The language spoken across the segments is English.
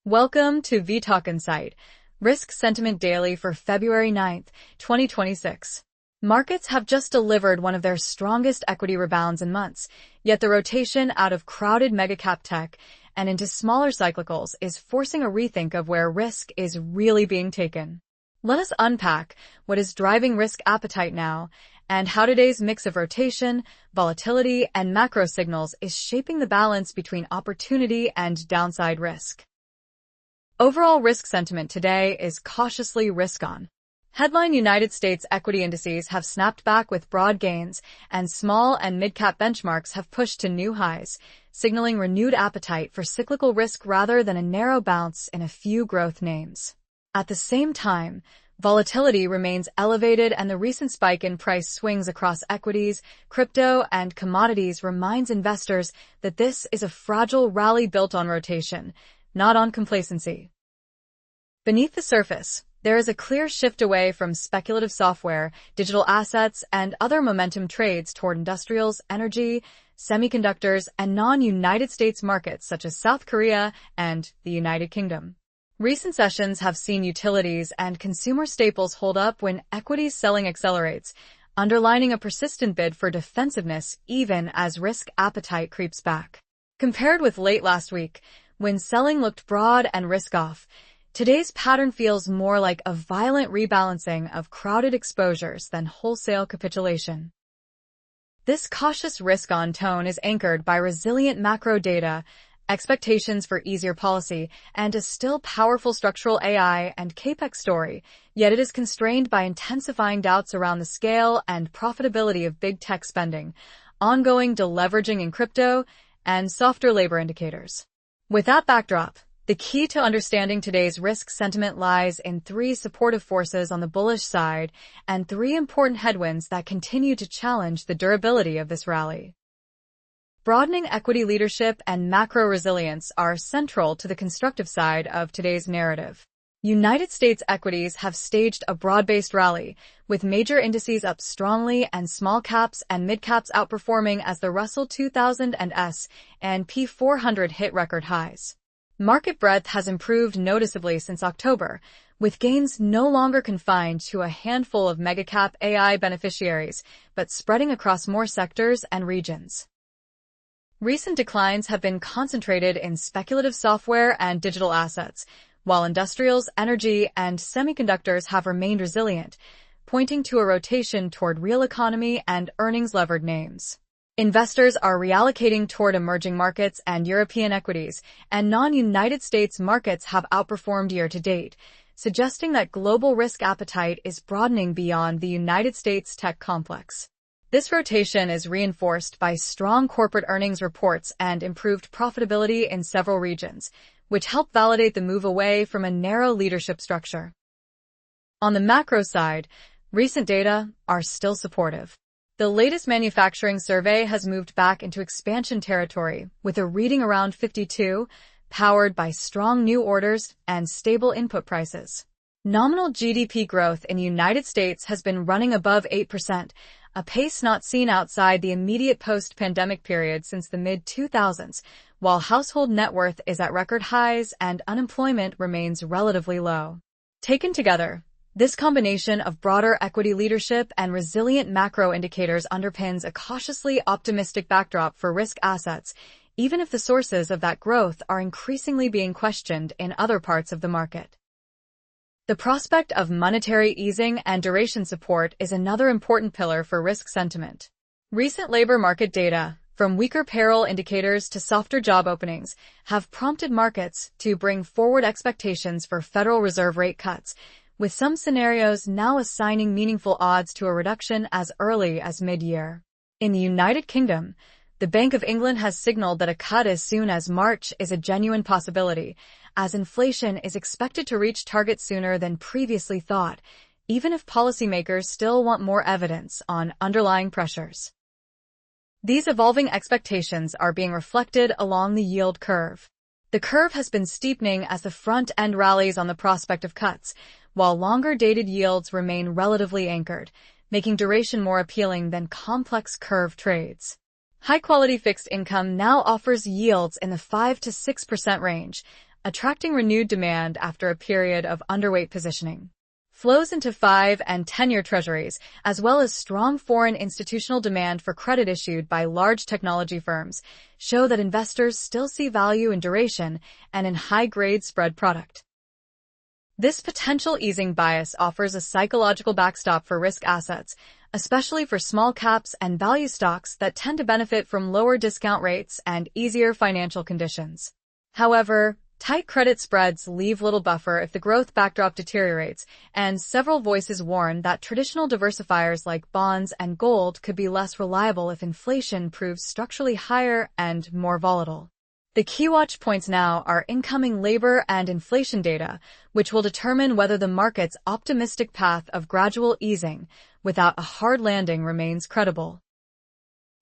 Welcome to vTalkInsight, Risk Sentiment Daily for February 9th, 2026. Markets have just delivered one of their strongest equity rebounds in months, yet the rotation out of crowded megacap tech and into smaller cyclicals is forcing a rethink of where risk is really being taken. Let us unpack what is driving risk appetite now and how today's mix of rotation, volatility, and macro signals is shaping the balance between opportunity and downside risk. Overall risk sentiment today is cautiously risk-on. Headline United States equity indices have snapped back with broad gains, and small and mid-cap benchmarks have pushed to new highs, signaling renewed appetite for cyclical risk rather than a narrow bounce in a few growth names. At the same time, volatility remains elevated, and the recent spike in price swings across equities, crypto, and commodities reminds investors that this is a fragile rally built on rotation, not on complacency. Beneath the surface, there is a clear shift away from speculative software, digital assets, and other momentum trades toward industrials, energy, semiconductors, and non-United States markets such as South Korea and the United Kingdom. Recent sessions have seen utilities and consumer staples hold up when equities selling accelerates, underlining a persistent bid for defensiveness even as risk appetite creeps back. Compared with late last week, when selling looked broad and risk-off, today's pattern feels more like a violent rebalancing of crowded exposures than wholesale capitulation. This cautious risk-on tone is anchored by resilient macro data, expectations for easier policy, and a still powerful structural AI and capex story, yet it is constrained by intensifying doubts around the scale and profitability of big tech spending, ongoing deleveraging in crypto, and softer labor indicators. With that backdrop, the key to understanding today's risk sentiment lies in three supportive forces on the bullish side and three important headwinds that continue to challenge the durability of this rally. Broadening equity leadership and macro resilience are central to the constructive side of today's narrative. United States equities have staged a broad-based rally, with major indices up strongly and small caps and mid-caps outperforming as the Russell 2000 and S&P 400 hit record highs. Market breadth has improved noticeably since October, with gains no longer confined to a handful of megacap AI beneficiaries, but spreading across more sectors and regions. Recent declines have been concentrated in speculative software and digital assets, while industrials, energy, and semiconductors have remained resilient, pointing to a rotation toward real economy and earnings-levered names. Investors are reallocating toward emerging markets and European equities, and non-United States markets have outperformed year-to-date, suggesting that global risk appetite is broadening beyond the United States tech complex. This rotation is reinforced by strong corporate earnings reports and improved profitability in several regions, which help validate the move away from a narrow leadership structure. On the macro side, recent data are still supportive. The latest manufacturing survey has moved back into expansion territory, with a reading around 52, powered by strong new orders and stable input prices. Nominal GDP growth in the United States has been running above 8%, a pace not seen outside the immediate post-pandemic period since the mid-2000s, while household net worth is at record highs and unemployment remains relatively low. Taken together, this combination of broader equity leadership and resilient macro indicators underpins a cautiously optimistic backdrop for risk assets, even if the sources of that growth are increasingly being questioned in other parts of the market. The prospect of monetary easing and duration support is another important pillar for risk sentiment. Recent labor market data, from weaker payroll indicators to softer job openings, have prompted markets to bring forward expectations for Federal Reserve rate cuts, with some scenarios now assigning meaningful odds to a reduction as early as mid-year. In the United Kingdom, the Bank of England has signaled that a cut as soon as March is a genuine possibility, as inflation is expected to reach target sooner than previously thought, even if policymakers still want more evidence on underlying pressures. These evolving expectations are being reflected along the yield curve. The curve has been steepening as the front end rallies on the prospect of cuts, while longer-dated yields remain relatively anchored, making duration more appealing than complex curve trades. High-quality fixed income now offers yields in the 5 to 6% range, attracting renewed demand after a period of underweight positioning. Flows into 5- and 10-year treasuries, as well as strong foreign institutional demand for credit issued by large technology firms, show that investors still see value in duration and in high-grade spread product. This potential easing bias offers a psychological backstop for risk assets, especially for small caps and value stocks that tend to benefit from lower discount rates and easier financial conditions. However, tight credit spreads leave little buffer if the growth backdrop deteriorates, and several voices warn that traditional diversifiers like bonds and gold could be less reliable if inflation proves structurally higher and more volatile. The key watch points now are incoming labor and inflation data, which will determine whether the market's optimistic path of gradual easing without a hard landing remains credible.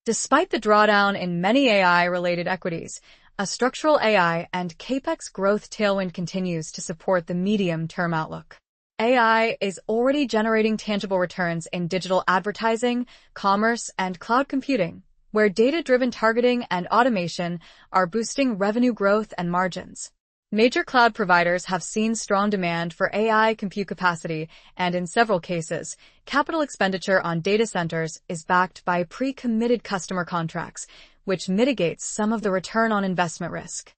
Despite the drawdown in many AI-related equities, a structural AI and capex growth tailwind continues to support the medium-term outlook. AI is already generating tangible returns in digital advertising, commerce, and cloud computing, where data-driven targeting and automation are boosting revenue growth and margins. Major cloud providers have seen strong demand for AI compute capacity, and in several cases, capital expenditure on data centers is backed by pre-committed customer contracts, which mitigates some of the return on investment risk.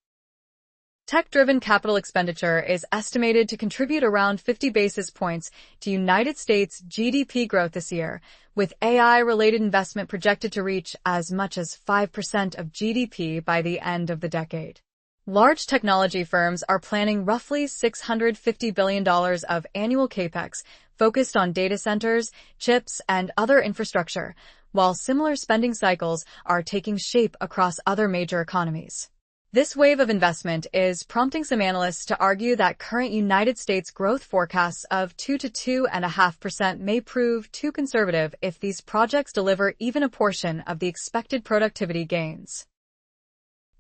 Tech-driven capital expenditure is estimated to contribute around 50 basis points to United States GDP growth this year, with AI-related investment projected to reach as much as 5% of GDP by the end of the decade. Large technology firms are planning roughly $650 billion of annual capex focused on data centers, chips, and other infrastructure, while similar spending cycles are taking shape across other major economies. This wave of investment is prompting some analysts to argue that current United States growth forecasts of 2 to 2.5% may prove too conservative if these projects deliver even a portion of the expected productivity gains.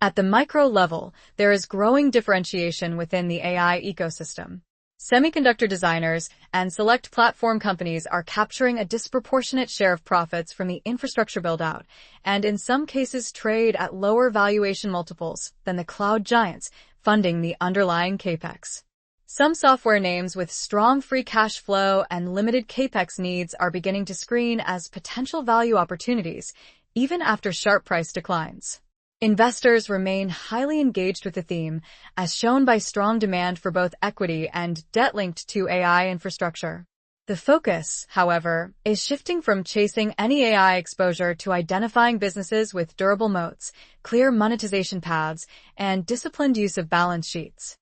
At the micro level, there is growing differentiation within the AI ecosystem. Semiconductor designers and select platform companies are capturing a disproportionate share of profits from the infrastructure build-out, and in some cases trade at lower valuation multiples than the cloud giants, funding the underlying capex. Some software names with strong free cash flow and limited capex needs are beginning to screen as potential value opportunities, even after sharp price declines. Investors remain highly engaged with the theme, as shown by strong demand for both equity and debt linked to AI infrastructure. The focus, however, is shifting from chasing any AI exposure to identifying businesses with durable moats, clear monetization paths, and disciplined use of balance sheets.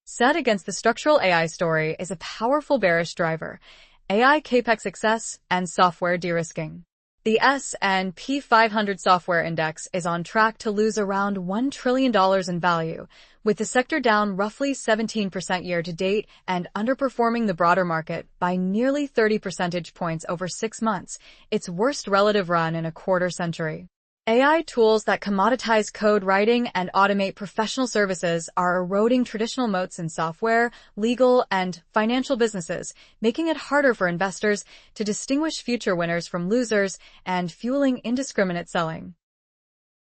Set against the structural AI story is a powerful bearish driver: AI capex excess and software de-risking. The S&P 500 software index is on track to lose around $1 trillion in value, with the sector down roughly 17% year-to-date and underperforming the broader market by nearly 30 percentage points over 6 months, its worst relative run in a quarter century. AI tools that commoditize code writing and automate professional services are eroding traditional moats in software, legal, and financial businesses, making it harder for investors to distinguish future winners from losers and fueling indiscriminate selling.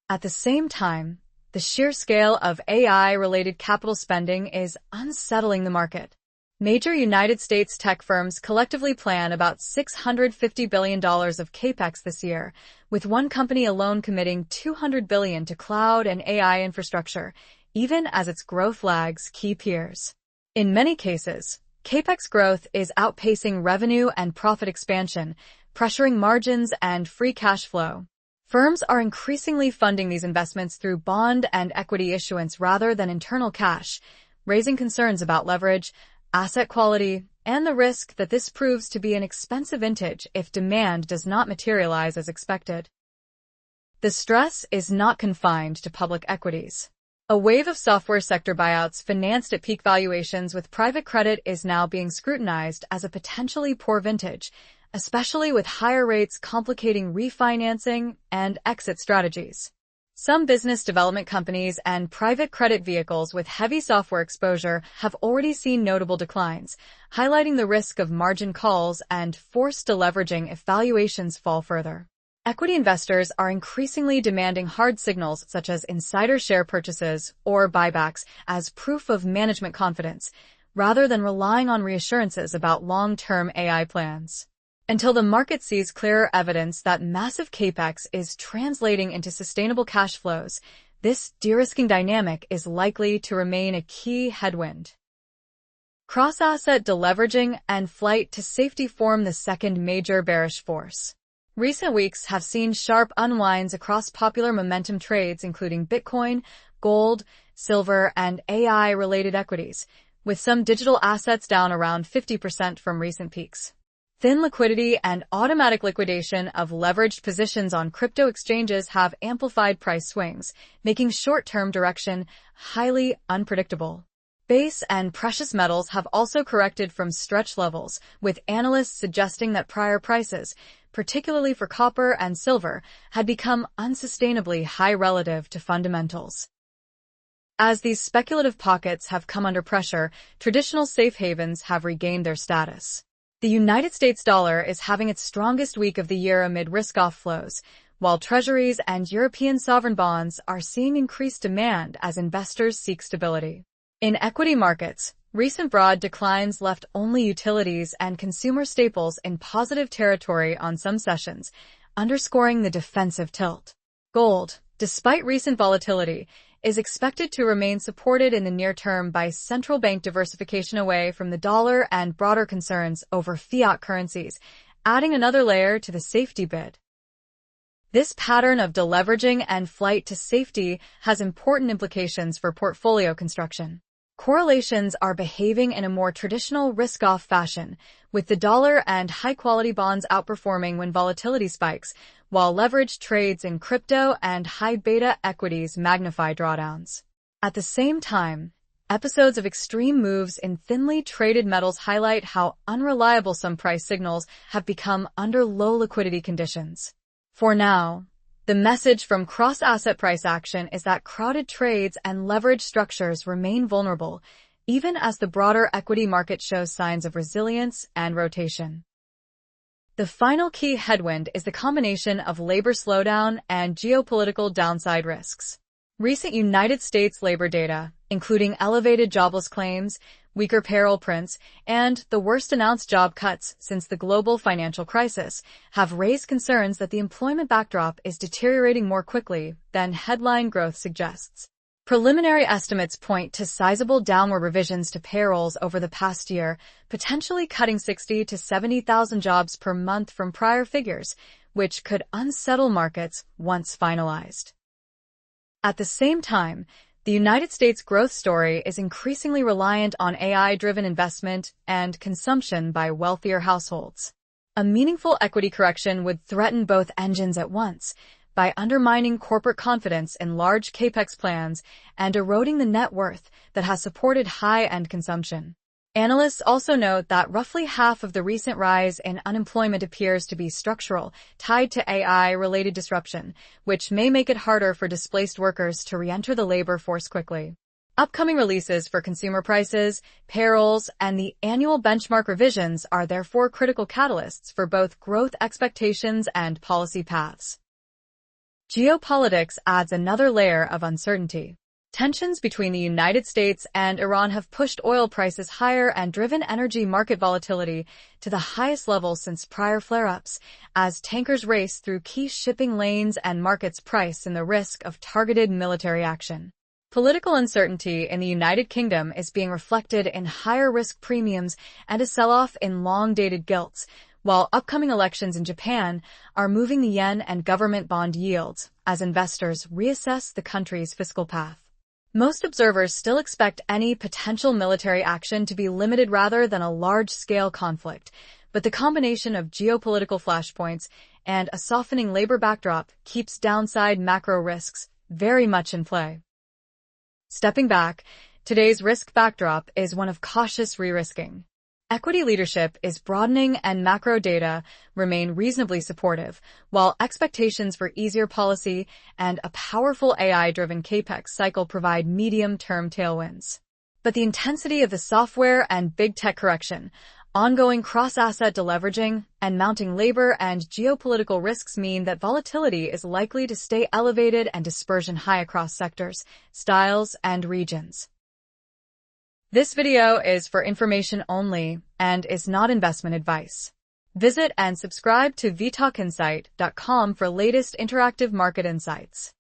At the same time, the sheer scale of AI-related capital spending is unsettling the market. Major United States tech firms collectively plan about $650 billion of capex this year, with one company alone committing $200 billion to cloud and AI infrastructure, even as its growth lags key peers. In many cases, capex growth is outpacing revenue and profit expansion, pressuring margins and free cash flow. Firms are increasingly funding these investments through bond and equity issuance rather than internal cash, raising concerns about leverage, asset quality, and the risk that this proves to be an expensive vintage if demand does not materialize as expected. The stress is not confined to public equities. A wave of software sector buyouts financed at peak valuations with private credit is now being scrutinized as a potentially poor vintage, especially with higher rates complicating refinancing and exit strategies. Some business development companies and private credit vehicles with heavy software exposure have already seen notable declines, highlighting the risk of margin calls and forced deleveraging if valuations fall further. Equity investors are increasingly demanding hard signals such as insider share purchases or buybacks as proof of management confidence, rather than relying on reassurances about long-term AI plans. Until the market sees clearer evidence that massive capex is translating into sustainable cash flows, this de-risking dynamic is likely to remain a key headwind. Cross-asset deleveraging and flight to safety form the second major bearish force. Recent weeks have seen sharp unwinds across popular momentum trades including Bitcoin, gold, silver, and AI-related equities, with some digital assets down around 50% from recent peaks. Thin liquidity and automatic liquidation of leveraged positions on crypto exchanges have amplified price swings, making short-term direction highly unpredictable. Base and precious metals have also corrected from stretch levels, with analysts suggesting that prior prices, particularly for copper and silver, had become unsustainably high relative to fundamentals. As these speculative pockets have come under pressure, traditional safe havens have regained their status. The United States dollar is having its strongest week of the year amid risk-off flows, while treasuries and European sovereign bonds are seeing increased demand as investors seek stability. In equity markets, recent broad declines left only utilities and consumer staples in positive territory on some sessions, underscoring the defensive tilt. Gold, despite recent volatility, is expected to remain supported in the near term by central bank diversification away from the dollar and broader concerns over fiat currencies, adding another layer to the safety bid. This pattern of deleveraging and flight to safety has important implications for portfolio construction. Correlations are behaving in a more traditional risk-off fashion, with the dollar and high-quality bonds outperforming when volatility spikes, while leveraged trades in crypto and high-beta equities magnify drawdowns. At the same time, episodes of extreme moves in thinly traded metals highlight how unreliable some price signals have become under low liquidity conditions. For now, the message from cross-asset price action is that crowded trades and leverage structures remain vulnerable, even as the broader equity market shows signs of resilience and rotation. The final key headwind is the combination of labor slowdown and geopolitical downside risks. Recent United States labor data, including elevated jobless claims, weaker payroll prints, and the worst announced job cuts since the global financial crisis, have raised concerns that the employment backdrop is deteriorating more quickly than headline growth suggests. Preliminary estimates point to sizable downward revisions to payrolls over the past year, potentially cutting 60 to 70,000 jobs per month from prior figures, which could unsettle markets once finalized. At the same time, the United States growth story is increasingly reliant on AI-driven investment and consumption by wealthier households. A meaningful equity correction would threaten both engines at once, by undermining corporate confidence in large capex plans and eroding the net worth that has supported high-end consumption. Analysts also note that roughly half of the recent rise in unemployment appears to be structural, tied to AI-related disruption, which may make it harder for displaced workers to re-enter the labor force quickly. Upcoming releases for consumer prices, payrolls, and the annual benchmark revisions are therefore critical catalysts for both growth expectations and policy paths. Geopolitics adds another layer of uncertainty. Tensions between the United States and Iran have pushed oil prices higher and driven energy market volatility to the highest level since prior flare-ups, as tankers race through key shipping lanes and markets price in the risk of targeted military action. Political uncertainty in the United Kingdom is being reflected in higher risk premiums and a sell-off in long-dated gilts, while upcoming elections in Japan are moving the yen and government bond yields as investors reassess the country's fiscal path. Most observers still expect any potential military action to be limited rather than a large-scale conflict, but the combination of geopolitical flashpoints and a softening labor backdrop keeps downside macro risks very much in play. Stepping back, today's risk backdrop is one of cautious re-risking. Equity leadership is broadening and macro data remain reasonably supportive, while expectations for easier policy and a powerful AI-driven capex cycle provide medium-term tailwinds. But the intensity of the software and big tech correction, Ongoing cross-asset deleveraging and mounting labor and geopolitical risks mean that volatility is likely to stay elevated and dispersion high across sectors, styles, and regions. This video is for information only and is not investment advice. Visit and subscribe to vTalkInsight.com for latest interactive market insights.